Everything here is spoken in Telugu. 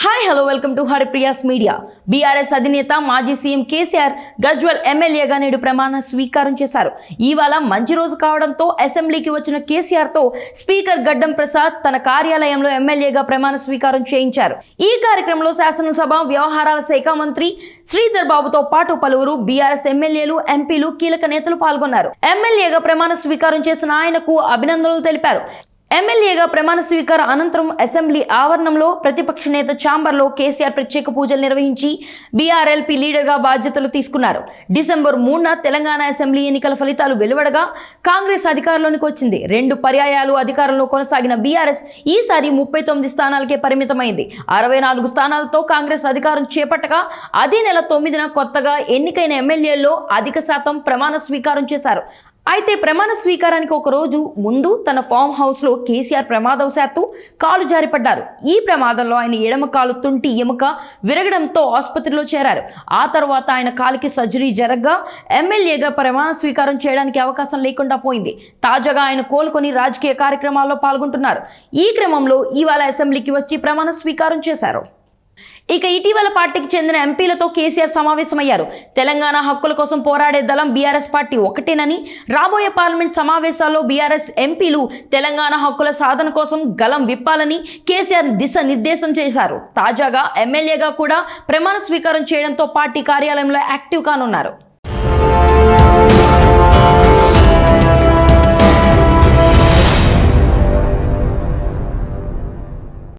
Hi hello welcome to Haripriya's media. BRS అధినేత మాజీ సీఎం కేసీఆర్ గజ్వల్ ఎమ్మెల్యేగా నేడు ప్రమాణ స్వీకారం చేశారు. ఇవాళ మంచి రోజు కావడంతో అసెంబ్లీకి వచ్చిన కేసీఆర్తో స్పీకర్ గడ్డం ప్రసాద్ తన కార్యాలయంలో ఎమ్మెల్యేగా ప్రమాణ స్వీకారం చేయించారు. ఈ కార్యక్రమంలో శాసనసభ వ్యవహారాల శాఖ మంత్రి శ్రీధర్ బాబుతో పాటు పలువురు బీఆర్ఎస్ ఎమ్మెల్యేలు, ఎంపీలు, కీలక నేతలు పాల్గొన్నారు. ఎమ్మెల్యేగా ప్రమాణ స్వీకారం చేసిన ఆయనకు అభినందనలు తెలిపారు. ఎమ్మెల్యేగా ప్రమాణ స్వీకార అనంతరం అసెంబ్లీ ఆవరణంలో ప్రతిపక్ష నేత ఛాంబర్లో కేసీఆర్ ప్రత్యేక పూజలు నిర్వహించి బీఆర్ఎల్పీ లీడర్గా బాధ్యతలు తీసుకున్నారు. డిసెంబర్ 3న తెలంగాణ అసెంబ్లీ ఎన్నికల ఫలితాలు వెలువడగా కాంగ్రెస్ అధికారంలోనికి వచ్చింది. 2 పర్యాయాలు అధికారంలో కొనసాగిన బీఆర్ఎస్ ఈసారి 39 స్థానాలకే పరిమితమైంది. 64 స్థానాలతో కాంగ్రెస్ అధికారం చేపట్టగా అదే నెల 9న కొత్తగా ఎన్నికైన ఎమ్మెల్యేల్లో అధిక శాతం ప్రమాణ స్వీకారం చేశారు. అయితే ప్రమాణ స్వీకారానికి ఒక రోజు ముందు తన ఫామ్ హౌస్లో కేసీఆర్ ప్రమాదవశాత్తు కాలు జారిపడ్డారు. ఈ ప్రమాదంలో ఆయన ఎడమ కాలు తుంటి ఎముక విరగడంతో ఆసుపత్రిలో చేరారు. ఆ తర్వాత ఆయన కాలికి సర్జరీ జరగగా ఎమ్మెల్యేగా ప్రమాణ స్వీకారం చేయడానికి అవకాశం లేకుండా పోయింది. తాజాగా ఆయన కోలుకొని రాజకీయ కార్యక్రమాల్లో పాల్గొంటున్నారు. ఈ క్రమంలో ఇవాళ అసెంబ్లీకి వచ్చి ప్రమాణ స్వీకారం చేశారు. ఇక ఇటీవల పార్టీకి చెందిన ఎంపీలతో కేసీఆర్ సమావేశమయ్యారు. తెలంగాణ హక్కుల కోసం పోరాడే దళం బీఆర్ఎస్ పార్టీ ఒకటేనని, రాబోయే పార్లమెంట్ సమావేశాల్లో బీఆర్ఎస్ ఎంపీలు తెలంగాణ హక్కుల సాధన కోసం గలం విప్పాలని కేసీఆర్ దిశానిర్దేశం చేశారు. తాజాగా ఎమ్మెల్యేగా కూడా ప్రమాణ స్వీకారం చేయడంతో పార్టీ కార్యాలయంలో యాక్టివ్ కానున్నారు.